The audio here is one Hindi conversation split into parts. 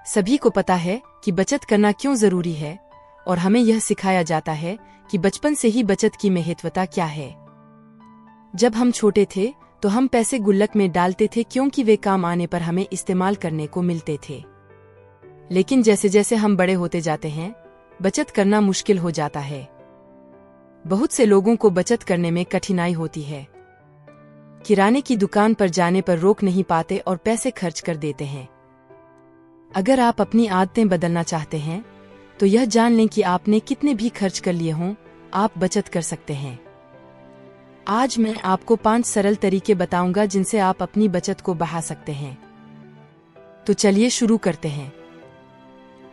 सभी को पता है कि बचत करना क्यों जरूरी है और हमें यह सिखाया जाता है कि बचपन से ही बचत की महत्वता क्या है। जब हम छोटे थे तो हम पैसे गुल्लक में डालते थे क्योंकि वे काम आने पर हमें इस्तेमाल करने को मिलते थे। लेकिन जैसे जैसे हम बड़े होते जाते हैं, बचत करना मुश्किल हो जाता है। बहुत से लोगों को बचत करने में कठिनाई होती है। किराने की दुकान पर जाने पर रोक नहीं पाते और पैसे खर्च कर देते हैं। अगर आप अपनी आदतें बदलना चाहते हैं तो यह जान लें कि आपने कितने भी खर्च कर लिए हों, आप बचत कर सकते हैं। आज मैं आपको 5 सरल तरीके बताऊंगा जिनसे आप अपनी बचत को बढ़ा सकते हैं। तो चलिए शुरू करते हैं।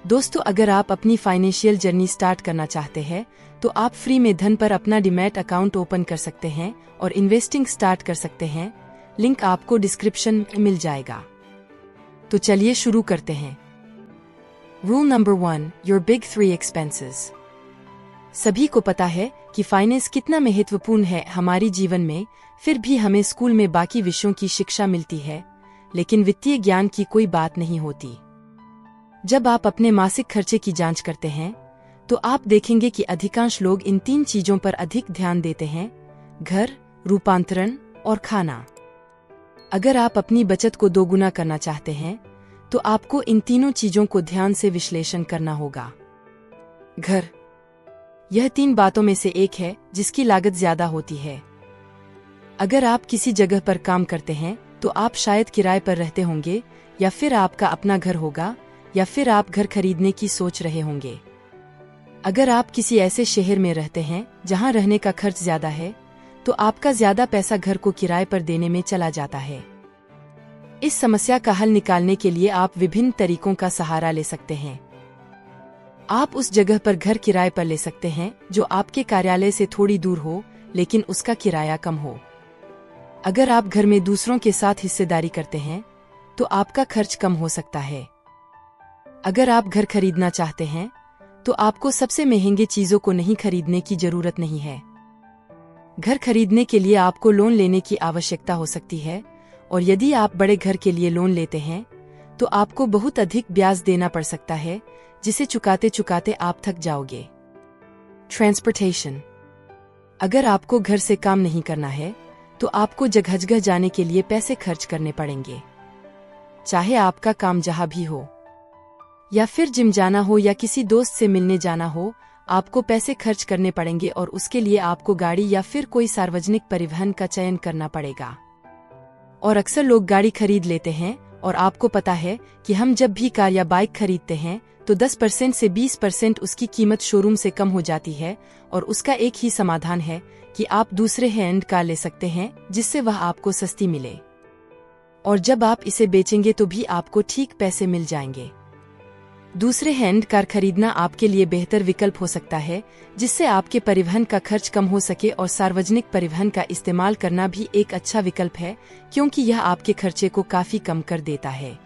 दोस्तों, अगर आप अपनी फाइनेंशियल जर्नी स्टार्ट करना चाहते हैं तो आप फ्री में धन पर अपना डीमैट अकाउंट ओपन कर सकते हैं और इन्वेस्टिंग स्टार्ट कर सकते हैं। लिंक आपको डिस्क्रिप्शन में मिल जाएगा। तो चलिए शुरू करते हैं। Rule number 1, your big 3 expenses. सभी को पता है कि फाइनेंस कितना महत्वपूर्ण है हमारी जीवन में, फिर भी हमें स्कूल में बाकी विषयों की शिक्षा मिलती है, लेकिन वित्तीय ज्ञान की कोई बात नहीं होती। जब आप अपने मासिक खर्चे की जांच करते हैं तो आप देखेंगे कि अधिकांश लोग इन 3 चीजों पर अधिक ध्यान देते हैं: घर, रूपांतरण और खाना। अगर आप अपनी बचत को दोगुना करना चाहते हैं तो आपको इन तीनों चीजों को ध्यान से विश्लेषण करना होगा। घर, यह 3 बातों में से एक है जिसकी लागत ज्यादा होती है। अगर आप किसी जगह पर काम करते हैं तो आप शायद किराए पर रहते होंगे, या फिर आपका अपना घर होगा, या फिर आप घर खरीदने की सोच रहे होंगे। अगर आप किसी ऐसे शहर में रहते हैं जहां रहने का खर्च ज्यादा है तो आपका ज्यादा पैसा घर को किराए पर देने में चला जाता है। इस समस्या का हल निकालने के लिए आप विभिन्न तरीकों का सहारा ले सकते हैं। आप उस जगह पर घर किराए पर ले सकते हैं जो आपके कार्यालय से थोड़ी दूर हो, लेकिन उसका किराया कम हो। अगर आप घर में दूसरों के साथ हिस्सेदारी करते हैं तो आपका खर्च कम हो सकता है। अगर आप घर खरीदना चाहते हैं तो आपको सबसे महंगी चीजों को नहीं खरीदने की जरूरत नहीं है। घर खरीदने के लिए आपको लोन लेने की आवश्यकता हो सकती है, और यदि आप बड़े घर के लिए लोन लेते हैं तो आपको बहुत अधिक ब्याज देना पड़ सकता है, जिसे चुकाते चुकाते आप थक जाओगे। ट्रांसपोर्टेशन, अगर आपको घर से काम नहीं करना है तो आपको जगह जगह जाने के लिए पैसे खर्च करने पड़ेंगे। चाहे आपका काम जहां भी हो, या फिर जिम जाना हो या किसी दोस्त से मिलने जाना हो, आपको पैसे खर्च करने पड़ेंगे और उसके लिए आपको गाड़ी या फिर कोई सार्वजनिक परिवहन का चयन करना पड़ेगा। और अक्सर लोग गाड़ी खरीद लेते हैं, और आपको पता है कि हम जब भी कार या बाइक खरीदते हैं तो 10% से 20% उसकी कीमत शोरूम से कम हो जाती है, और उसका एक ही समाधान है कि आप दूसरे हैंड कार ले सकते हैं जिससे वह आपको सस्ती मिले, और जब आप इसे बेचेंगे तो भी आपको ठीक पैसे मिल जाएंगे। दूसरे हैंड कार खरीदना आपके लिए बेहतर विकल्प हो सकता है, जिससे आपके परिवहन का खर्च कम हो सके, और सार्वजनिक परिवहन का इस्तेमाल करना भी एक अच्छा विकल्प है क्योंकि यह आपके खर्चे को काफी कम कर देता है।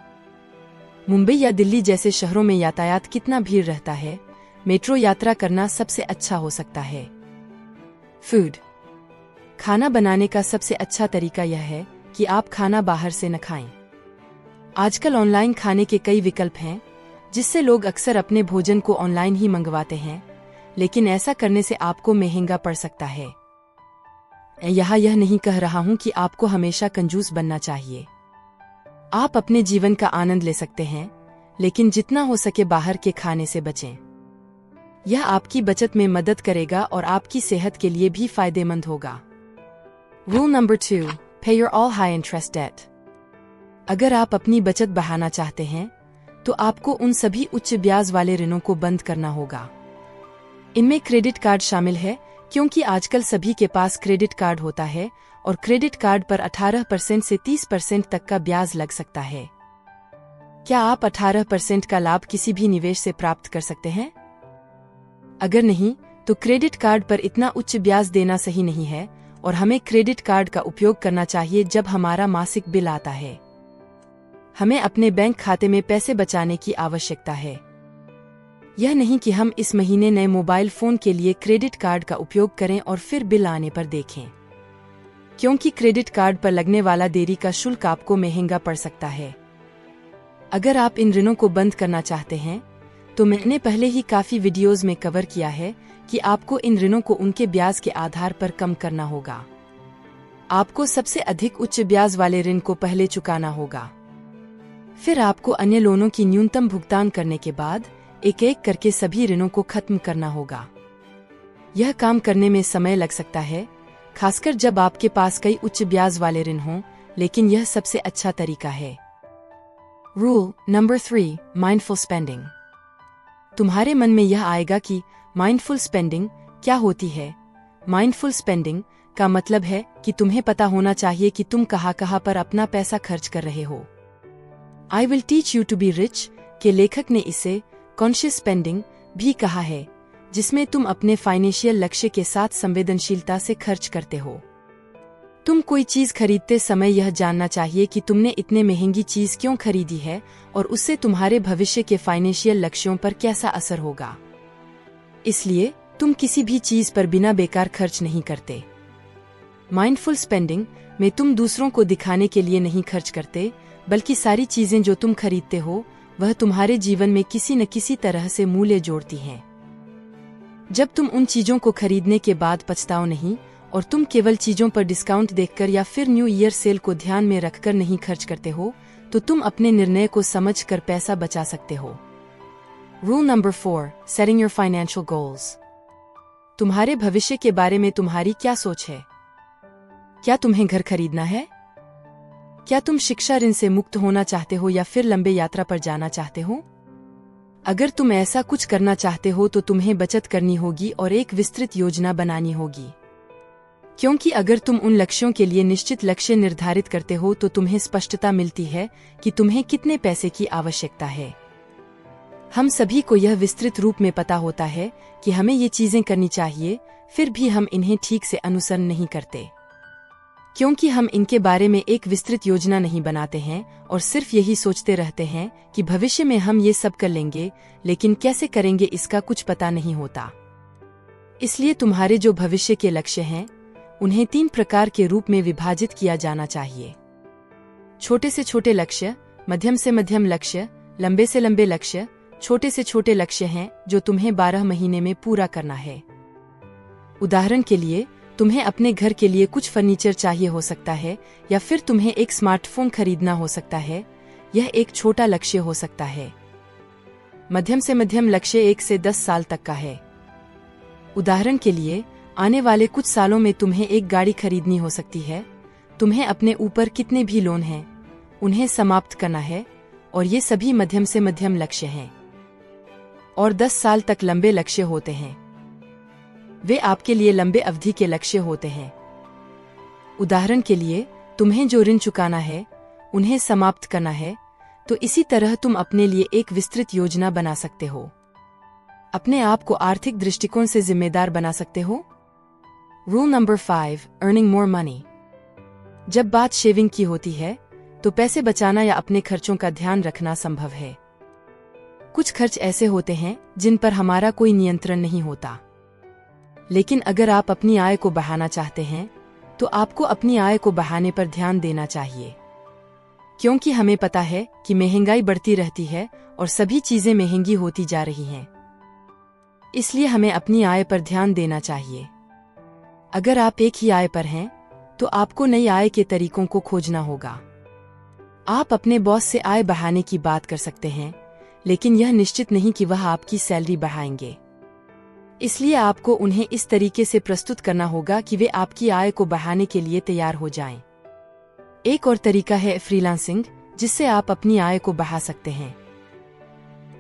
मुंबई या दिल्ली जैसे शहरों में यातायात कितना भीड़ रहता है, मेट्रो यात्रा करना सबसे अच्छा हो सकता है। फूड, खाना बनाने का सबसे अच्छा तरीका यह है कि आप खाना बाहर से न खाएं। आजकल ऑनलाइन खाने के कई विकल्प हैं, जिससे लोग अक्सर अपने भोजन को ऑनलाइन ही मंगवाते हैं, लेकिन ऐसा करने से आपको महंगा पड़ सकता है। यहाँ यह नहीं कह रहा हूँ कि आपको हमेशा कंजूस बनना चाहिए। आप अपने जीवन का आनंद ले सकते हैं, लेकिन जितना हो सके बाहर के खाने से बचें। यह आपकी बचत में मदद करेगा और आपकी सेहत के लिए भी फायदेमंद होगा। Rule number 2, pay your all high interest debt. अगर आप अपनी बचत बढ़ाना चाहते हैं तो आपको उन सभी उच्च ब्याज वाले ऋणों को बंद करना होगा। इनमें क्रेडिट कार्ड शामिल है, क्योंकि आजकल सभी के पास क्रेडिट कार्ड होता है और क्रेडिट कार्ड पर 18% से 30% तक का ब्याज लग सकता है। क्या आप 18% का लाभ किसी भी निवेश से प्राप्त कर सकते हैं? अगर नहीं, तो क्रेडिट कार्ड पर इतना उच्च ब्याज देना सही नहीं है, और हमें क्रेडिट कार्ड का उपयोग करना चाहिए जब हमारा मासिक बिल आता है। हमें अपने बैंक खाते में पैसे बचाने की आवश्यकता है। यह नहीं कि हम इस महीने नए मोबाइल फोन के लिए क्रेडिट कार्ड का उपयोग करें और फिर बिल आने पर देखें, क्योंकि क्रेडिट कार्ड पर लगने वाला देरी का शुल्क आपको महंगा पड़ सकता है। अगर आप इन ऋणों को बंद करना चाहते हैं तो मैंने पहले ही काफी वीडियोस में कवर किया है कि आपको इन ऋणों को उनके ब्याज के आधार पर कम करना होगा। आपको सबसे अधिक उच्च ब्याज वाले ऋण को पहले चुकाना होगा, फिर आपको अन्य लोनों की न्यूनतम भुगतान करने के बाद एक एक करके सभी ऋणों को खत्म करना होगा। यह काम करने में समय लग सकता है, खासकर जब आपके पास कई उच्च ब्याज वाले ऋण हों, लेकिन यह सबसे अच्छा तरीका है। Rule number 3, mindful spending. तुम्हारे मन में यह आएगा कि माइंडफुल स्पेंडिंग क्या होती है। माइंडफुल स्पेंडिंग का मतलब है कि तुम्हें पता होना चाहिए कि तुम कहाँ पर अपना पैसा खर्च कर रहे हो। I will teach you to be rich के लेखक ने इसे कॉन्शियस स्पेंडिंग भी कहा है, जिसमें तुम अपने फाइनेंशियल लक्ष्य के साथ संवेदनशीलता से खर्च करते हो। तुम कोई चीज खरीदते समय यह जानना चाहिए कि तुमने इतने महंगी चीज क्यों खरीदी है और उससे तुम्हारे भविष्य के फाइनेंशियल लक्ष्यों पर कैसा असर होगा। इसलिए तुम किसी भी चीज पर बिना बेकार खर्च नहीं करते। माइंडफुल स्पेंडिंग में तुम दूसरों को दिखाने के लिए नहीं खर्च करते, बल्कि सारी चीजें जो तुम खरीदते हो वह तुम्हारे जीवन में किसी न किसी तरह से मूल्य जोड़ती हैं। जब तुम उन चीजों को खरीदने के बाद पछताओ नहीं और तुम केवल चीजों पर डिस्काउंट देखकर या फिर न्यू ईयर सेल को ध्यान में रखकर नहीं खर्च करते हो, तो तुम अपने निर्णय को समझकर पैसा बचा सकते हो। Rule number 4, setting your financial goals. तुम्हारे भविष्य के बारे में तुम्हारी क्या सोच है? क्या तुम्हें घर खरीदना है? क्या तुम शिक्षा ऋण से मुक्त होना चाहते हो या फिर लंबे यात्रा पर जाना चाहते हो? अगर तुम ऐसा कुछ करना चाहते हो तो तुम्हें बचत करनी होगी और एक विस्तृत योजना बनानी होगी, क्योंकि अगर तुम उन लक्ष्यों के लिए निश्चित लक्ष्य निर्धारित करते हो तो तुम्हें स्पष्टता मिलती है कि तुम्हें कितने पैसे की आवश्यकता है। हम सभी को यह विस्तृत रूप में पता होता है कि हमें ये चीजें करनी चाहिए, फिर भी हम इन्हें ठीक से अनुसरण नहीं करते, क्योंकि हम इनके बारे में एक विस्तृत योजना नहीं बनाते हैं और सिर्फ यही सोचते रहते हैं कि भविष्य में हम ये सब कर लेंगे, लेकिन कैसे करेंगे इसका कुछ पता नहीं होता। इसलिए तुम्हारे जो भविष्य के लक्ष्य हैं उन्हें 3 प्रकार के रूप में विभाजित किया जाना चाहिए। छोटे से छोटे लक्ष्य, मध्यम से मध्यम लक्ष्य, लंबे से लंबे लक्ष्य। छोटे से छोटे लक्ष्य हैं जो तुम्हें 12 महीने में पूरा करना है। उदाहरण के लिए तुम्हें अपने घर के लिए कुछ फर्नीचर चाहिए हो सकता है, या फिर तुम्हें एक स्मार्टफोन खरीदना हो सकता है। यह एक छोटा लक्ष्य हो सकता है। मध्यम से मध्यम लक्ष्य 1 से 10 साल तक का है। उदाहरण के लिए आने वाले कुछ सालों में तुम्हें एक गाड़ी खरीदनी हो सकती है। तुम्हें अपने ऊपर कितने भी लोन हैं उन्हें समाप्त करना है, और ये सभी मध्यम से मध्यम लक्ष्य हैं। और 10 साल तक लंबे लक्ष्य होते हैं। वे आपके लिए लंबे अवधि के लक्ष्य होते हैं। उदाहरण के लिए तुम्हें जो ऋण चुकाना है उन्हें समाप्त करना है, तो इसी तरह तुम अपने लिए एक विस्तृत योजना बना सकते हो। अपने आप को आर्थिक दृष्टिकोण से जिम्मेदार बना सकते हो। Rule number 5, earning more money. जब बात शेविंग की होती है तो पैसे बचाना या अपने खर्चों का ध्यान रखना संभव है। कुछ खर्च ऐसे होते हैं जिन पर हमारा कोई नियंत्रण नहीं होता, लेकिन अगर आप अपनी आय को बढ़ाना चाहते हैं तो आपको अपनी आय को बढ़ाने पर ध्यान देना चाहिए, क्योंकि हमें पता है कि महंगाई बढ़ती रहती है और सभी चीजें महंगी होती जा रही हैं। इसलिए हमें अपनी आय पर ध्यान देना चाहिए। अगर आप एक ही आय पर हैं तो आपको नई आय के तरीकों को खोजना होगा। आप अपने बॉस से आय बढ़ाने की बात कर सकते हैं, लेकिन यह निश्चित नहीं कि वह आपकी सैलरी बढ़ाएंगे। इसलिए आपको उन्हें इस तरीके से प्रस्तुत करना होगा कि वे आपकी आय को बढ़ाने के लिए तैयार हो जाएं। एक और तरीका है फ्रीलांसिंग, जिससे आप अपनी आय को बढ़ा सकते हैं।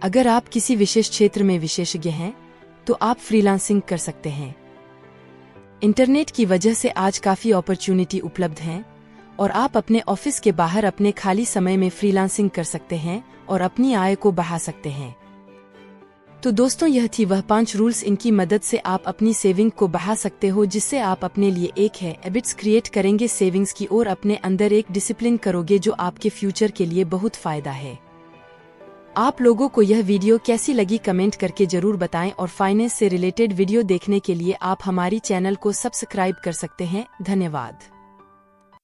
अगर आप किसी विशेष क्षेत्र में विशेषज्ञ हैं तो आप फ्रीलांसिंग कर सकते हैं। इंटरनेट की वजह से आज काफी अपॉर्चुनिटी उपलब्ध हैं और आप अपने ऑफिस के बाहर अपने खाली समय में फ्रीलांसिंग कर सकते हैं और अपनी आय को बढ़ा सकते हैं। तो दोस्तों, यह थी वह 5 रूल्स, इनकी मदद से आप अपनी सेविंग को बढ़ा सकते हो, जिससे आप अपने लिए एक हैबिट्स क्रिएट करेंगे सेविंग्स की और अपने अंदर एक डिसिप्लिन करोगे जो आपके फ्यूचर के लिए बहुत फायदा है। आप लोगों को यह वीडियो कैसी लगी कमेंट करके जरूर बताएं और फाइनेंस से रिलेटेड वीडियो देखने के लिए आप हमारी चैनल को सब्सक्राइब कर सकते हैं। धन्यवाद।